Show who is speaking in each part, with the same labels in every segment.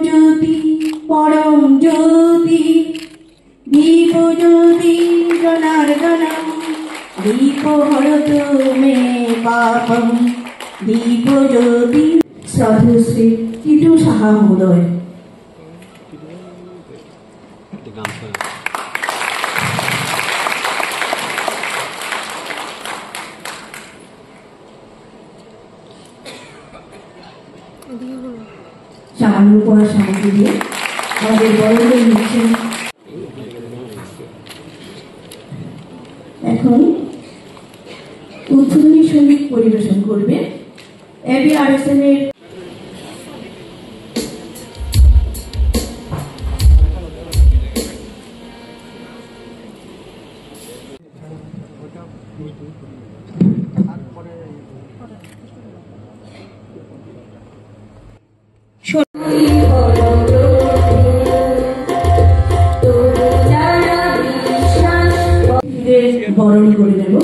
Speaker 1: জ্যোতি পরম জ্যোতি দীপ জ্যোতি জনার্দনম দীপ হরতু মে পাপম দীপ জ্যোতি। সাধু শ্রী টিটু সাহা মহোদয়। সামান্য উপহার সামগ্রী দিয়ে আমাদের বড়দের নিচ্ছেন। এখন উদ্বোধনী সঙ্গীত পরিবেশন করবে ABRSM এর বরণ করে দেব।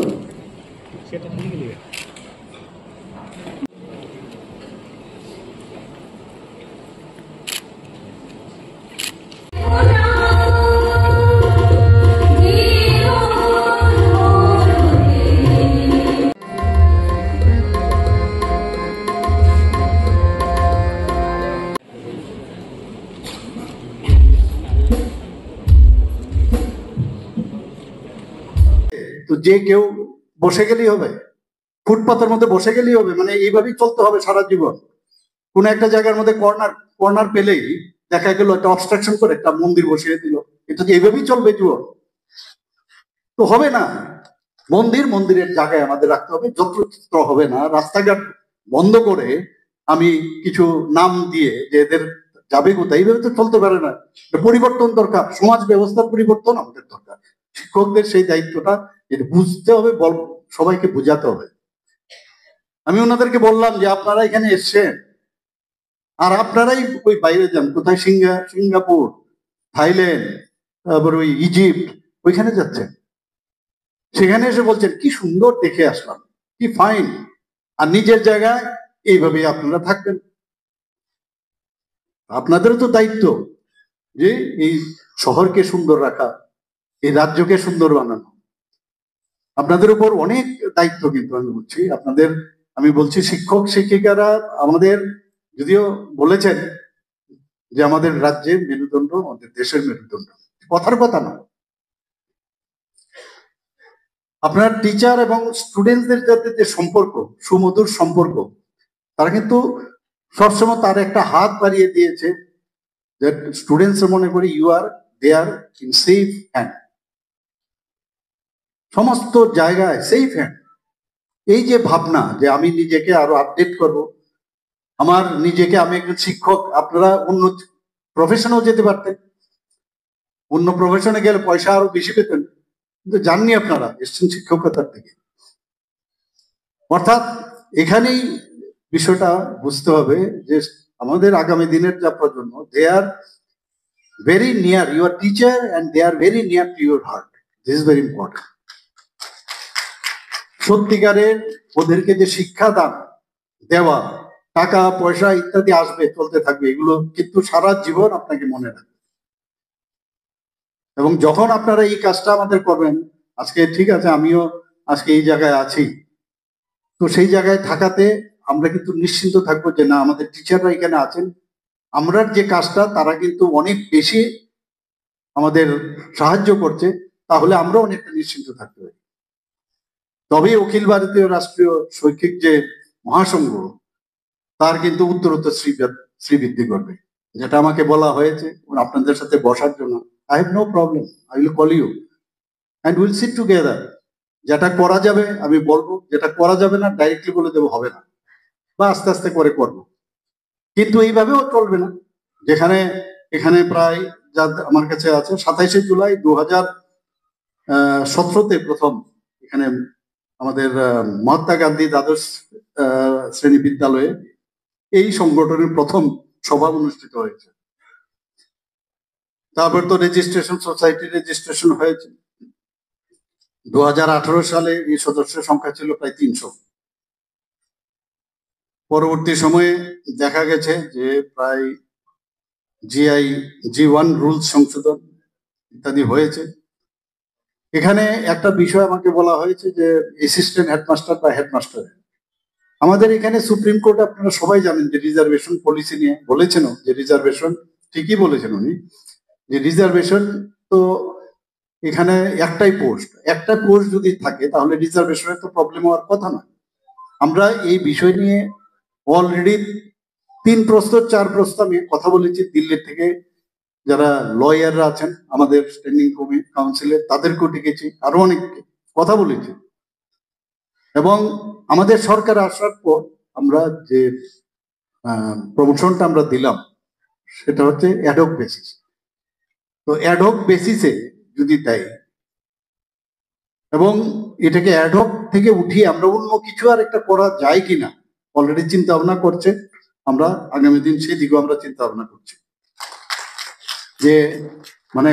Speaker 2: তো যে কেউ বসে গেলেই হবে, ফুটপাতের মধ্যে বসে গেলেই হবে, মানে এইভাবেই চলতে হবে সারা জীবন। কোন একটা জায়গার মধ্যে কর্নার পেলেই দেখা গেল একটা অবস্ট্রাকশন করে একটা মন্দির বসিয়ে দিল, এটা যে এইভাবেই চলবে জীবন তো হবে না। মন্দিরের জায়গায় আমাদের রাখতে হবে, যত্রতত্র হবে না। রাস্তাঘাট বন্ধ করে আমি কিছু নাম দিয়ে যে এদের যাবে কোথায়, এইভাবে তো চলতে পারে না। পরিবর্তন দরকার, সমাজ ব্যবস্থার পরিবর্তন আমাদের দরকার। শিক্ষকদের সেই দায়িত্বটা এটা বুঝতে হবে, সবাইকে বোঝাতে হবে। আমি ওনাদেরকে বললাম যে আপনারা এখানে এসছেন আর আপনারাই ওই বাইরে যান, কোথায় সিঙ্গাপুর, থাইল্যান্ড, তারপর ওই ইজিপ্ট, ওইখানে যাচ্ছেন। সেখানে এসে বলছেন কি সুন্দর দেখে আসলাম, কি ফাইন, আর নিজের জায়গায় এইভাবে আপনারা থাকবেন। আপনাদেরও তো দায়িত্ব যে এই শহরকে সুন্দর রাখা, এই রাজ্যকে সুন্দর বানানো। আপনাদের উপর অনেক দায়িত্ব, কিন্তু আমি বলছি শিক্ষক শিক্ষিকারা আমাদের, যদিও বলেছেন যে আমাদের রাজ্যের মেরুদণ্ড, আমাদের দেশের মেরুদণ্ড, কথার কথা না। আপনার টিচার এবং স্টুডেন্টদের যাতে যে সম্পর্ক, সুমধুর সম্পর্ক, তারা কিন্তু সবসময় তার একটা হাত বাড়িয়ে দিয়েছে যে স্টুডেন্টস মনে করি দে আর ইন সেফ হ্যান্ড, সমস্ত জায়গায় সেফ হ্যান্ড। এই যে ভাবনা যে আমি নিজেকে আরো আপডেট করব, আমি একজন শিক্ষক, আপনারা অন্য প্রফেশনেও যেতে পারতেন, অন্য প্রফেশনে গেলে পয়সা আরো বেশি পেতেন, কিন্তু জাননি আপনারা এসছেন শিক্ষকতার থেকে। অর্থাৎ এখানেই বিষয়টা বুঝতে হবে যে আমাদের আগামী দিনের যা প্রজন্ম, they are very near your teacher and they are very near to your heart. This is very important. সত্যিকারের ওদেরকে যে শিক্ষা দান দেওয়া, টাকা পয়সা ইত্যাদি আসবে, চলতে থাকবে, এগুলো কিন্তু সারা জীবন আপনাকে মনে রাখবে। এবং যখন আপনারা এই কাজটা আমাদের করবেন, আজকে ঠিক আছে আমিও আজকে এই জায়গায় আছি, তো সেই জায়গায় থাকাতে আমরা কিন্তু নিশ্চিন্ত থাকবো যে না, আমাদের টিচাররা এখানে আছেন, আমরা যে কাজটা তারা কিন্তু অনেক বেশি আমাদের সাহায্য করছে, তাহলে আমরা অনেকটা নিশ্চিন্ত থাকতে পারি। তবে অখিল ভারতীয় রাষ্ট্রীয় শৈক্ষিক যে মহাসংঘ, তার কিন্তু উত্তরোত্তর শ্রীবৃদ্ধি করবে, যেটা আমাকে বলা হয়েছে আপনাদের সাথে বসার জন্য। I have no problem, I will call you and will sit together. যেটা করা যাবে আমি বলবো, যেটা করা যাবে না ডাইরেক্টলি বলে দেবো হবে না, বা আস্তে আস্তে করে করবো। কিন্তু এইভাবেও চলবে না। যেখানে এখানে প্রায় যা আমার কাছে আছে, 27শে জুলাই 2017-তে প্রথম এখানে আমাদের মহাত্মা গান্ধী দ্বাদশ শ্রেণী বিদ্যালয়ে এই সংগঠনের প্রথম সভা অনুষ্ঠিত হয়েছে। তারপর তো রেজিস্ট্রেশন, সোসাইটি রেজিস্ট্রেশন হয়েছে। 2018 সালে এই সদস্যের সংখ্যা ছিল প্রায় 300। পরবর্তী সময়ে দেখা গেছে যে প্রায় জিআই G1 রুলস সংশোধন ইত্যাদি হয়েছে। এখানে একটা বিষয় আমাকে বলা হয়েছে যে অ্যাসিস্ট্যান্ট হেডমাস্টার বা হেডমাস্টার, আমাদের এখানে সুপ্রিম কোর্ট আপনারা সবাই জানেন যে রিজার্ভেশন পলিসি নিয়ে বলেছেন, যে রিজার্ভেশন ঠিকই বলেছেন উনি, যে রিজার্ভেশন তো এখানে একটা পোস্ট যদি থাকে তাহলে রিজার্ভেশনের তো প্রবলেম হওয়ার কথা না। আমরা এই বিষয় নিয়ে অলরেডি 3 প্রস্তাব 4 প্রস্তাবে কথা বলেছি। দিল্লি থেকে যারা লয়াররা আছেন আমাদের স্ট্যান্ডিং কাউন্সিলে তাদেরকেও ডেকেছি, আরো অনেককে কথা বলেছি। এবং আমাদের সরকার আসার পর আমরা যে প্রমোশনটা আমরা দিলাম সেটা হচ্ছে অ্যাডহক বেসিস। তো অ্যাডহক বেসিসে যদি দেয় এবং এটাকে অ্যাডহক থেকে উঠিয়ে আমরা অন্য কিছু আর একটা করা যায় কিনা অলরেডি চিন্তা ভাবনা করছে। আমরা আগামী দিন সেদিকেও আমরা চিন্তা ভাবনা করছি যে মানে